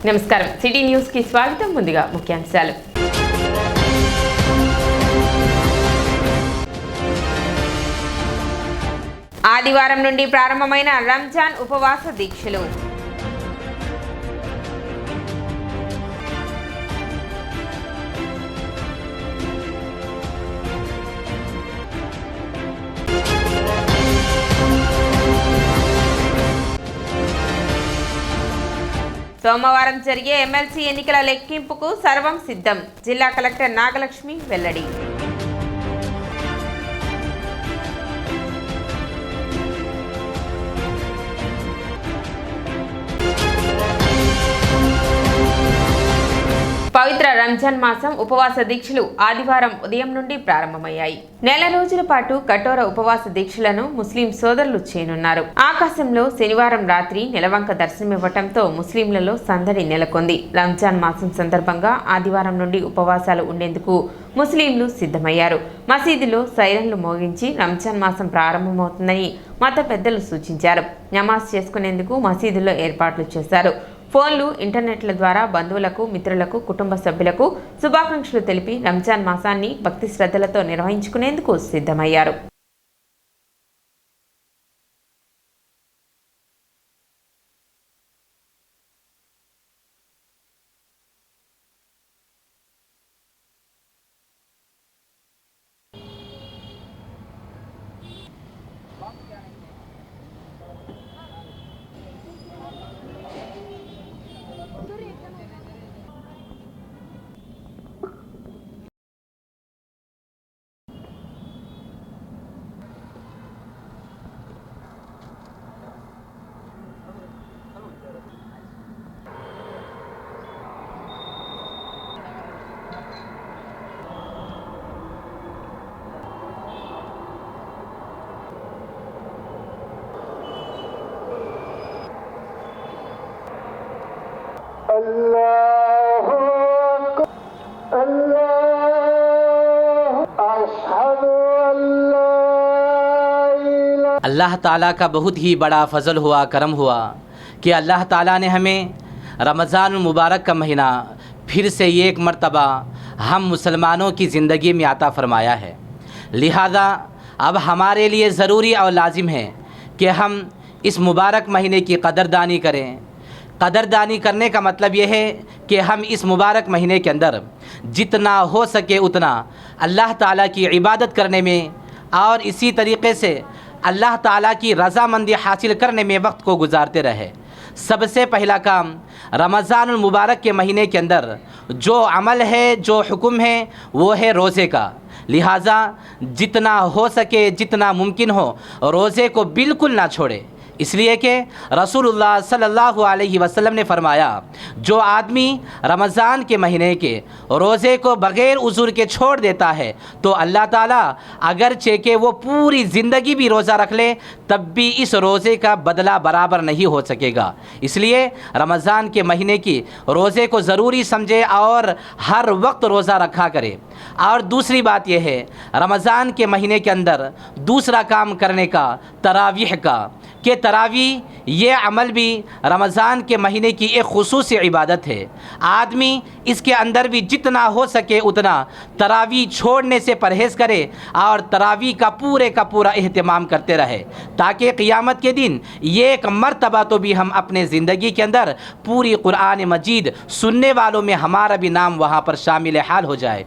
నమస్కారం city news కి స్వాగతం. ముందుగా ముఖ్యాంశాలు. ఆదివారం నుండి ప్రారంభమైన రంజాన్ ఉపవాస దీక్షలు. సోమవారం జరిగే ఎమ్మెల్సీ ఎన్నికల లెక్కింపుకు సర్వం సిద్ధం. జిల్లా కలెక్టర్ నాగలక్ష్మి వెల్లడి. పవిత్ర రంజాన్ మాసం ఉపవాస దీక్షలు ఆదివారం ఉదయం నుండి ప్రారంభమయ్యాయి. నెల రోజుల పాటు కఠోర ఉపవాస దీక్షలను ముస్లిం సోదరులు చేయనున్నారు. ఆకాశంలో శనివారం రాత్రి నెలవంక దర్శనమివ్వటంతో ముస్లింలలో సందడి నెలకొంది. రంజాన్ మాసం సందర్భంగా ఆదివారం నుండి ఉపవాసాలు ఉండేందుకు ముస్లింలు సిద్ధమయ్యారు. మసీదులో సైరన్లు మోగించి రంజాన్ మాసం ప్రారంభమవుతుందని మత పెద్దలు సూచించారు. నమాజ్ చేసుకునేందుకు మసీదులో ఏర్పాట్లు చేశారు. ఫోన్లు, ఇంటర్నెట్ల ద్వారా బంధువులకు, మిత్రులకు, కుటుంబ సభ్యులకు శుభాకాంక్షలు తెలిపి రంజాన్ మాసాన్ని భక్తి శ్రద్ధలతో నిర్వహించుకునేందుకు సిద్ధమయ్యారు. अल्लाह ताला का बहुत ही बड़ा फ़ज़ल हुआ, करम हुआ कि अल्लाह ताला ने हमें रमज़ान मुबारक का महीना फिर से एक मर्तबा हम मुसलमानों की ज़िंदगी में आता फ़रमाया है। लिहाजा अब हमारे लिए ज़रूरी और लाजिम है कि हम इस मुबारक महीने की कदरदानी करें। कदरदानी करने का मतलब ये है कि हम इस मुबारक महीने के अंदर जितना हो सके उतना अल्लाह ताला की इबादत करने में और इसी तरीक़े से अल्लाह ताला की रज़ामंदी हासिल करने में वक्त को गुजारते रहे। सबसे पहला काम रमज़ानुल मुबारक के महीने के अंदर जो अमल है, जो हुक्म है, वो है रोज़े का। लिहाजा जितना हो सके, जितना मुमकिन हो, रोज़े को बिल्कुल ना छोड़े। इसलिए कि रसूलुल्लाह सल्लल्लाहु अलैहि वसल्लम ने फरमाया, जो आदमी रमज़ान के महीने के रोज़े को बग़ैर उज़ुर के छोड़ देता है तो अल्लाह ताला अगरचे कि वो पूरी ज़िंदगी भी रोज़ा रख ले तब भी इस रोज़े का बदला बराबर नहीं हो सकेगा। इसलिए रमज़ान के महीने की रोज़े को ज़रूरी समझे और हर वक्त रोज़ा रखा करे। और दूसरी बात यह है, रमज़ान के महीने के अंदर दूसरा काम करने का तरावीह का, कि तरावी ये अमल भी रमज़ान के महीने की एक ख़ुसूसी इबादत है। आदमी इसके अंदर भी जितना हो सके उतना तरावी छोड़ने से परहेज़ करे और तरावी का पूरा एहतमाम करते रहे, ताकि क़ियामत के दिन ये एक मर्तबा तो भी हम अपने ज़िंदगी के अंदर पूरी कुरान मजीद सुनने वालों में हमारा भी नाम वहाँ पर शामिल हाल हो जाए।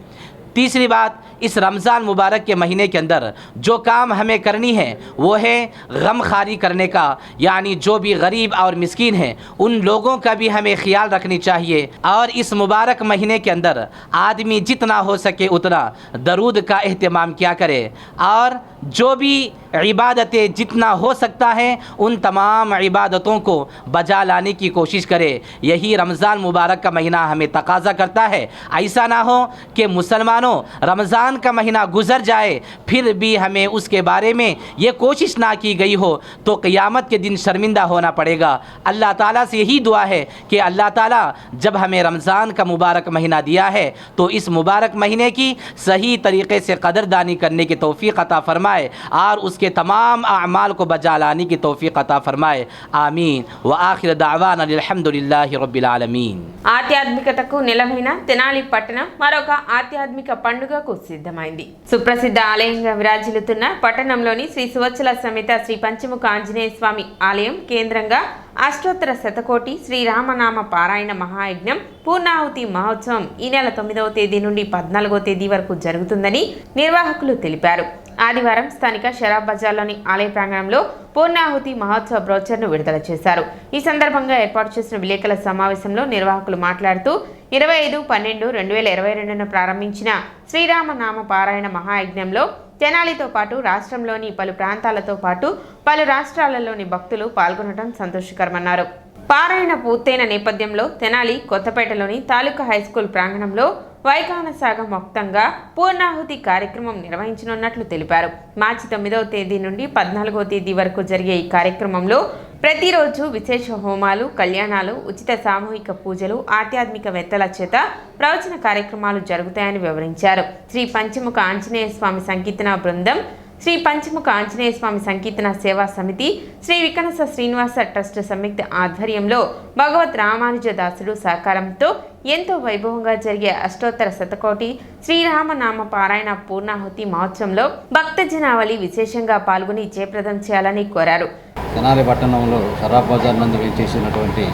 तीसरी बात, इस रमज़ान मुबारक के महीने के अंदर जो काम हमें करनी है वो है गम खारी करने का, यानी जो भी गरीब और मिस्कीन हैं उन लोगों का भी हमें ख्याल रखनी चाहिए। और इस मुबारक महीने के अंदर आदमी जितना हो सके उतना दरूद का एहतमाम किया करे और जो भी इबादतें जितना हो सकता है उन तमाम इबादतों को बजा लाने की कोशिश करे। यही रमज़ान मुबारक का महीना हमें तकाज़ा करता है। ऐसा ना हो कि मुसलमानों रमज़ान रमज़ान का महीना गुजर जाए फिर भी हमें उसके बारे में ये कोशिश ना की गई हो तो क़यामत के दिन शर्मिंदा होना पड़ेगा। अल्लाह ताला से यही दुआ है कि अल्लाह ताला जब हमें रमज़ान का मुबारक महीना दिया है तो इस मुबारक महीने की सही तरीक़े से कदरदानी करने की तौफ़ीक़ अता फ़रमाए और उसके तमाम अमाल को बजा लाने की तौफ़ीक़ अता फ़रमाए। आमीन व आखिर दावाना अल्हम्दुलिल्लाहि रब्बिल आलमीन। ఆధ్యాత్మికతకు నిలమైన తెనాలి పట్టణం మరొక ఆధ్యాత్మిక పండుగకు సిద్ధమైంది. సుప్రసిద్ధ ఆలయంగా విరాజిల్లుతున్న పట్టణంలోని శ్రీ సువత్సల సమేత శ్రీ పంచముఖ ఆంజనేయ స్వామి ఆలయం కేంద్రంగా అష్టోత్తర శతకోటి శ్రీరామనామ పారాయణ మహాయజ్ఞం పూర్ణాహుతి మహోత్సవం ఈ నెల 9వ తేదీ నుండి 14వ తేదీ వరకు జరుగుతుందని నిర్వాహకులు తెలిపారు. ఆదివారం స్థానిక షరాబ్ బజార్లోని ఆలయ ప్రాంగణంలో పూర్ణాహుతి మహోత్సవ బ్రోచర్ను విడుదల చేశారు. ఈ సందర్భంగా ఏర్పాటు చేసిన విలేకరుల సమావేశంలో నిర్వాహకులు మాట్లాడుతూ 25/12/2022న ప్రారంభించిన శ్రీరామనామ పారాయణ మహాయజ్ఞంలో తెనాలితో పాటు రాష్ట్రంలోని పలు ప్రాంతాలతో పాటు పలు రాష్ట్రాలలోని భక్తులు పాల్గొనడం సంతోషకరమన్నారు. పారాయణ పూర్తయిన నేపథ్యంలో తెనాలి కొత్తపేటలోని తాలూకా హైస్కూల్ ప్రాంగణంలో వైఖానసాగ మొక్తంగా పూర్ణాహుతి కార్యక్రమం నిర్వహించనున్నట్లు తెలిపారు. మార్చి 9వ తేదీ నుండి 14వ తేదీ వరకు జరిగే ఈ కార్యక్రమంలో ప్రతిరోజు విశేష హోమాలు, కళ్యాణాలు, ఉచిత సామూహిక పూజలు, ఆధ్యాత్మికవేత్తల చేత ప్రవచన కార్యక్రమాలు జరుగుతాయని వివరించారు. శ్రీ పంచముఖ ఆంజనేయ స్వామి సంకీర్తన బృందం, శ్రీ పంచముఖ ఆంజనేయ స్వామి సంకీర్తన సేవా సమితి, శ్రీ వికనస శ్రీనివాస ట్రస్ట్ సంయుక్త ఆధ్వర్యంలో భగవత్ రామానుజదాసుడు సహకారంతో ఎంతో వైభవంగా జరిగే అష్టోత్తర శతకోటి శ్రీరామనామ పారాయణ పూర్ణాహుతి మహోత్సవంలో భక్త జనావళి విశేషంగా పాల్గొని జయప్రదం చేయాలని కోరారు. తెనాలి పట్టణంలో షరాబ్ బజార్ నందు వేచేసినటువంటి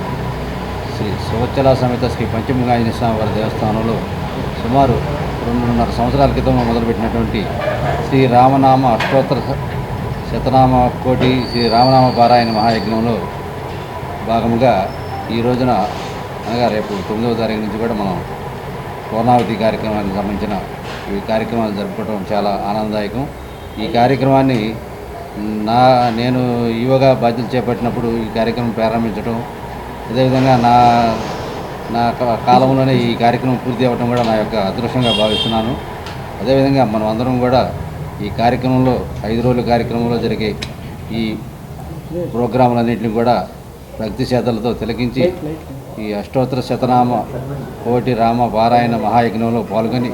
శ్రీ సువత్సల సమేత శ్రీ పంచముఖ ఆంజనేయ స్వామి వారి దేవస్థానంలో సుమారు 2.5 సంవత్సరాల క్రితం మొదలుపెట్టినటువంటి శ్రీ రామనామ అష్టోత్తర శతనామ కోటి శ్రీ రామనామ పారాయణ మహాయజ్ఞంలో భాగముగా ఈ రోజున అనగా రేపు 9వ తారీఖు నుంచి కూడా మనం పూర్ణావతి కార్యక్రమానికి సంబంధించిన ఈ కార్యక్రమాలు జరుపుకోవడం చాలా ఆనందదాయకం. ఈ కార్యక్రమాన్ని నేను యువగా బాధ్యత చేపట్టినప్పుడు ఈ కార్యక్రమం ప్రారంభించడం, అదేవిధంగా నా కాలంలోనే ఈ కార్యక్రమం పూర్తి అవ్వడం కూడా నా యొక్క అదృష్టంగా భావిస్తున్నాను. అదేవిధంగా మనం అందరం కూడా ఈ కార్యక్రమంలో 5 రోజుల కార్యక్రమంలో జరిగే ఈ ప్రోగ్రాములన్నింటినీ కూడా భక్తి శ్రద్ధలతో తిలకించి ఈ అష్టోత్తర శతనామ కోటి రామ పారాయణ మహాయజ్ఞంలో పాల్గొని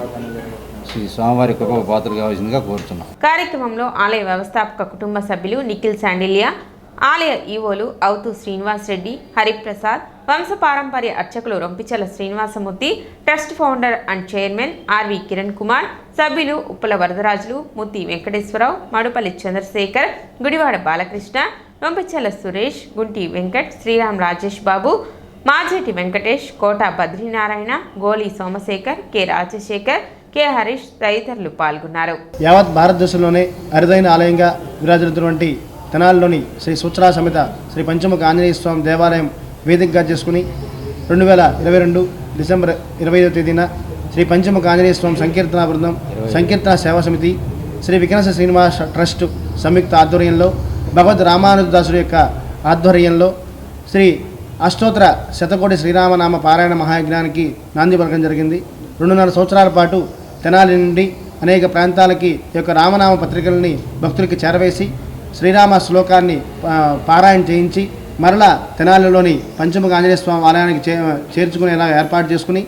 శ్రీ స్వామివారి కృప పాత్ర కావాల్సిందిగా కోరుతున్నాం. కార్యక్రమంలో ఆలయ వ్యవస్థాపక కుటుంబ సభ్యులు నిఖిల్ శాండిలియా, ఆలయ ఈవోలు అవుతూ శ్రీనివాస్ రెడ్డి, హరిప్రసాద్, వంశపారంపర్య అర్చకులు Rompichala Srinivasamurthy, trust founder and chairman RV Kiran Kumar, సభ్యులు ఉప్పల వరదరాజులు, ముత్తి వెంకటేశ్వరరావు, మడుపల్లి చంద్రశేఖర్, గుడివాడ బాలకృష్ణ, రొంపిచల సురేష్, గుంటి వెంకట్, శ్రీరామ్ రాజేష్ బాబు, మాజేటి వెంకటేష్, కోట బద్రీనారాయణ, గోలి సోమశేఖర్, కె రాజశేఖర్, కె హరీష్ తదితరులు పాల్గొన్నారు. యావత్ భారతదేశంలోనే అరుదైన ఆలయంగా విరాజిల్లుతున్నటువంటి తెనాలిలోని శ్రీ సువత్సల సమేత శ్రీ పంచముఖ ఆంజనేయ స్వామి దేవాలయం వేదికగా చేసుకుని 2022 డిసెంబర్ 25వ తేదీన శ్రీ పంచముఖ ఆంజనేయ స్వామి సంకీర్తన బృందం, సంకీర్తన సేవా సమితి, శ్రీ వికనస శ్రీనివాస ట్రస్ట్ సంయుక్త ఆధ్వర్యంలో భగవద్ రామానుజదాసుడి యొక్క ఆధ్వర్యంలో శ్రీ అష్టోత్తర శతకోటి శ్రీరామనామ పారాయణ మహాయజ్ఞానికి నాంది పలకడం జరిగింది. 2.5 సంవత్సరాల పాటు తెనాలి నుండి అనేక ప్రాంతాలకి ఈ యొక్క రామనామ పత్రికలని భక్తులకి చేరవేసి శ్రీరామ శ్లోకాన్ని పారాయణ చేయించి మరలా తెనాలిలోని పంచముఖ ఆంజనేయ స్వామి ఆలయానికి చేర్చుకునేలా ఏర్పాటు చేసుకుని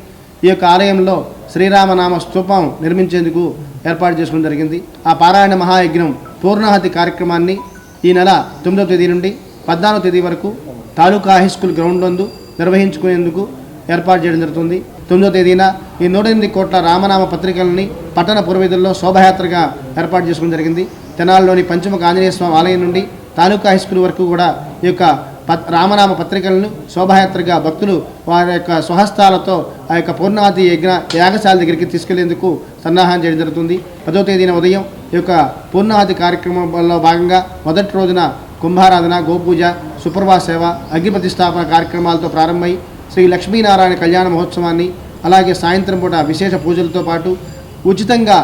ఈ యొక్క ఆలయంలో శ్రీరామనామ స్తూపం నిర్మించేందుకు ఏర్పాటు చేసుకోవడం జరిగింది. ఆ పారాయణ మహాయజ్ఞం పూర్ణాహుతి కార్యక్రమాన్ని ఈ నెల 9వ తేదీ నుండి 14వ తేదీ వరకు తాలూకా హై స్కూల్ గ్రౌండ్ నందు నిర్వహించుకునేందుకు ఏర్పాటు చేయడం జరుగుతుంది. 9వ తేదీన ఈ 108 కోట్ల రామనామ పత్రికలని పట్టణ పురవీధుల్లో శోభయాత్రగా ఏర్పాటు చేసుకోవడం జరిగింది. తెనాలిలోని పంచముఖ ఆంజనేయ స్వామి ఆలయం నుండి తాలూకా హై స్కూల్ వరకు కూడా ఈ యొక్క రామనామ పత్రికలను శోభాయాత్రగా భక్తులు వారి యొక్క స్వహస్తాలతో ఆ యొక్క పూర్ణావతి యాగశాల దగ్గరికి తీసుకెళ్లేందుకు సన్నాహం చేయడం జరుగుతుంది. 10వ తేదీన ఉదయం ఈ యొక్క పూర్ణావతి కార్యక్రమంలో భాగంగా మొదటి రోజున కుంభారాధన, గోపూజ, సుప్రభాత సేవ, అగ్ని ప్రతిష్టాపన కార్యక్రమాలతో ప్రారంభమై శ్రీ లక్ష్మీనారాయణ కళ్యాణ మహోత్సవాన్ని, అలాగే సాయంత్రం పూట విశేష పూజలతో పాటు ఉచితంగా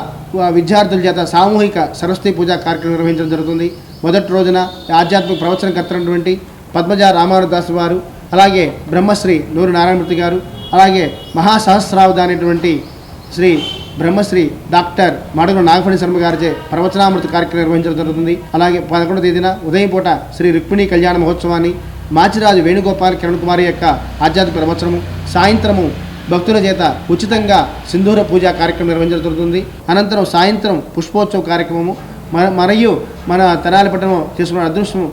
విద్యార్థుల చేత సామూహిక సరస్వతి పూజా కార్యక్రమం నిర్వహించడం జరుగుతుంది. మొదటి రోజున ఆధ్యాత్మిక ప్రవచనకర్తైనటువంటి పద్మజ రామానుదాసు వారు, అలాగే బ్రహ్మశ్రీ నూరు నారాయణమూర్తి గారు, అలాగే మహాసహస్రావధి అనేటువంటి శ్రీ బ్రహ్మశ్రీ డాక్టర్ మాడుగుల నాగఫణి శర్మ గారిచే ప్రవచనామృత కార్యక్రమం నిర్వహించడం జరుగుతుంది. అలాగే 11వ తేదీన ఉదయం పూట శ్రీ రుక్మిణి కళ్యాణ మహోత్సవాన్ని మాచిరాజు వేణుగోపాల్ కిరణ్ కుమారి యొక్క ఆధ్యాత్మిక ప్రవచనము, సాయంత్రము భక్తుల చేత ఉచితంగా సింధూర పూజ కార్యక్రమం నిర్వహించడం జరుగుతుంది. అనంతరం సాయంత్రం పుష్పోత్సవ కార్యక్రమము మరియు మన తెనాలి పట్టణం చేసుకున్న అదృష్టం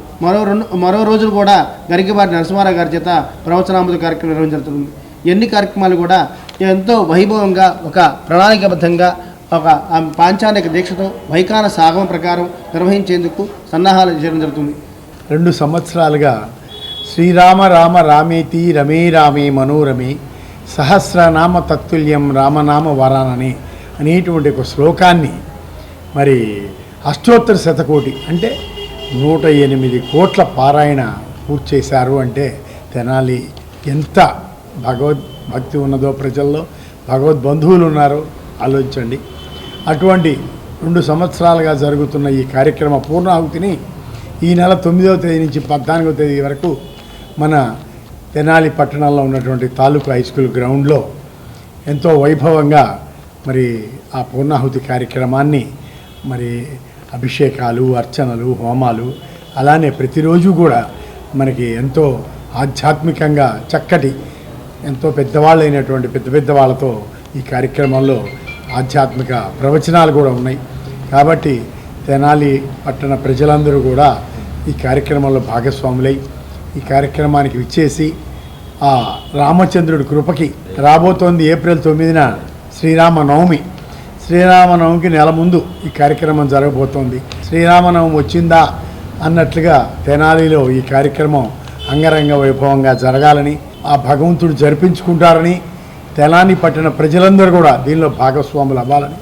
మరో రోజులు కూడా గరికబాటి నరసింహారావు గారి చేత ప్రవచనామృత కార్యక్రమం నిర్వహించబడుతుంది. ఎన్ని కార్యక్రమాలు కూడా ఎంతో వైభవంగా ఒక ప్రణాళికాబద్ధంగా ఒక పాంచానిక దీక్షతో వైఖాన సాగమ ప్రకారం నిర్వహించేందుకు సన్నాహాలు చేయడం జరుగుతుంది. 2 సంవత్సరాలుగా శ్రీరామ రామ రామేతి రమే రామే మనోరమే సహస్రనామ తత్తుల్యం రామనామ వరానని అనేటువంటి ఒక శ్లోకాన్ని మరి అష్టోత్తర శతకోటి అంటే 108 కోట్ల పారాయణ పూర్తి చేశారు. అంటే తెనాలి ఎంత భగవద్భక్తి ఉన్నదో, ప్రజల్లో భగవద్బంధువులు ఉన్నారో ఆలోచించండి. అటువంటి 2 సంవత్సరాలుగా జరుగుతున్న ఈ కార్యక్రమ పూర్ణాహుతిని ఈ నెల 9వ తేదీ నుంచి 14వ తేదీ వరకు మన తెనాలి పట్టణంలో ఉన్నటువంటి తాలూకు హై స్కూల్ గ్రౌండ్లో ఎంతో వైభవంగా మరి ఆ పూర్ణాహుతి కార్యక్రమాన్ని మరి అభిషేకాలు, అర్చనలు, హోమాలు అలానే ప్రతిరోజు కూడా మనకి ఎంతో ఆధ్యాత్మికంగా చక్కటి ఎంతో పెద్దవాళ్ళైనటువంటి పెద్ద వాళ్ళతో ఈ కార్యక్రమంలో ఆధ్యాత్మిక ప్రవచనాలు కూడా ఉన్నాయి. కాబట్టి తెనాలి పట్టణ ప్రజలందరూ కూడా ఈ కార్యక్రమంలో భాగస్వాములై ఈ కార్యక్రమానికి విచ్చేసి ఆ రామచంద్రుడి కృపకి రాబోతోంది ఏప్రిల్ 9న శ్రీరామనవమికి నెల ముందు ఈ కార్యక్రమం జరగబోతోంది. శ్రీరామనవమి వచ్చిందా అన్నట్లుగా తెనాలిలో ఈ కార్యక్రమం అంగరంగ వైభవంగా జరగాలని, ఆ భగవంతుడు జరిపించుకుంటారని తెనాలి పట్టణ ప్రజలందరూ కూడా దీనిలో భాగస్వాములు అవ్వాలని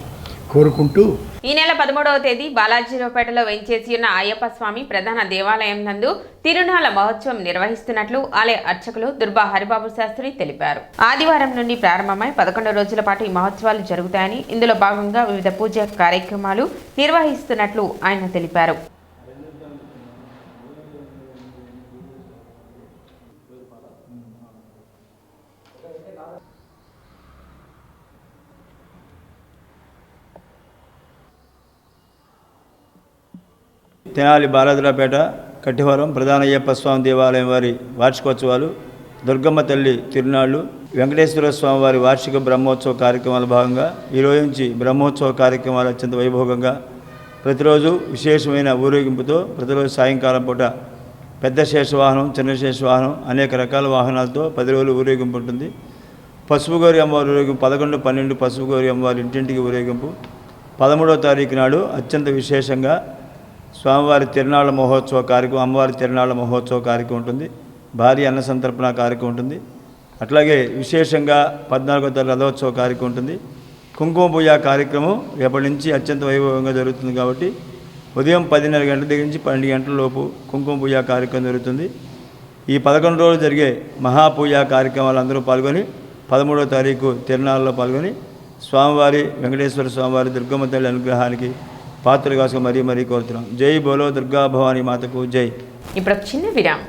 కోరుకుంటూ ఈ నెల 13వ తేదీ బాలాజీరావుపేటలో వెంచేసి ఉన్న అయ్యప్ప స్వామి ప్రధాన దేవాలయం నందు తిరునాళ్ల మహోత్సవం నిర్వహిస్తున్నట్లు ఆలయ అర్చకులు దుర్బా హరిబాబు శాస్త్రి తెలిపారు. ఆదివారం నుండి ప్రారంభమై 11 రోజుల పాటు ఈ మహోత్సవాలు జరుగుతాయని, ఇందులో భాగంగా వివిధ పూజా కార్యక్రమాలు నిర్వహిస్తున్నట్లు ఆయన తెలిపారు. తెనాలి బాలాజీరావుపేట కట్టివరం ప్రధాన అయ్యప్ప స్వామి దేవాలయం వారి వార్షికోత్సవాలు, దుర్గమ్మ తల్లి తిరునాళ్ళు, వెంకటేశ్వర స్వామి వారి వార్షిక బ్రహ్మోత్సవ కార్యక్రమాల భాగంగా ఈరోజు నుంచి బ్రహ్మోత్సవ కార్యక్రమాలు అత్యంత వైభోగంగా ప్రతిరోజు విశేషమైన ఊరేగింపుతో ప్రతిరోజు సాయంకాలం పూట పెద్ద శేషవాహనం, చిన్న శేషవాహనం అనేక రకాల వాహనాలతో 10 రోజులు ఊరేగింపు ఉంటుంది. పసుపు గౌరి అమ్మవారి ఊరేగింపు 11, 12 పసుపు గౌరి అమ్మవారి ఇంటింటికి ఊరేగింపు. 13వ తారీఖు నాడు అత్యంత విశేషంగా స్వామివారి తిరునాళ్ల మహోత్సవ కార్యక్రమం, అమ్మవారి తిరునాళ్ల మహోత్సవ కార్యక్రమం ఉంటుంది. భారీ అన్న సంతర్పణ కార్యక్రమం ఉంటుంది. అట్లాగే విశేషంగా 14వ తారీఖు రథోత్సవ కార్యక్రమం ఉంటుంది. కుంకుమ పూజ కార్యక్రమం రేపటి నుంచి అత్యంత వైభవంగా జరుగుతుంది. కాబట్టి ఉదయం 10:30 గంటల దగ్గర నుంచి 12 గంటల లోపు కుంకుమ పూజ కార్యక్రమం జరుగుతుంది. ఈ 11 రోజులు జరిగే మహాపూజ కార్యక్రమాలు అందరూ పాల్గొని 13వ తారీఖు తిరునాళ్ళలో పాల్గొని స్వామివారి వెంకటేశ్వర స్వామివారి దుర్గమ్మ తల్లి అనుగ్రహానికి పాత్రలు కాసుకొని మరీ కోరుతున్నాం. జై బోలో దుర్గా భవానీ మాతకు జై. ఇప్పుడు చిన్న విరామం.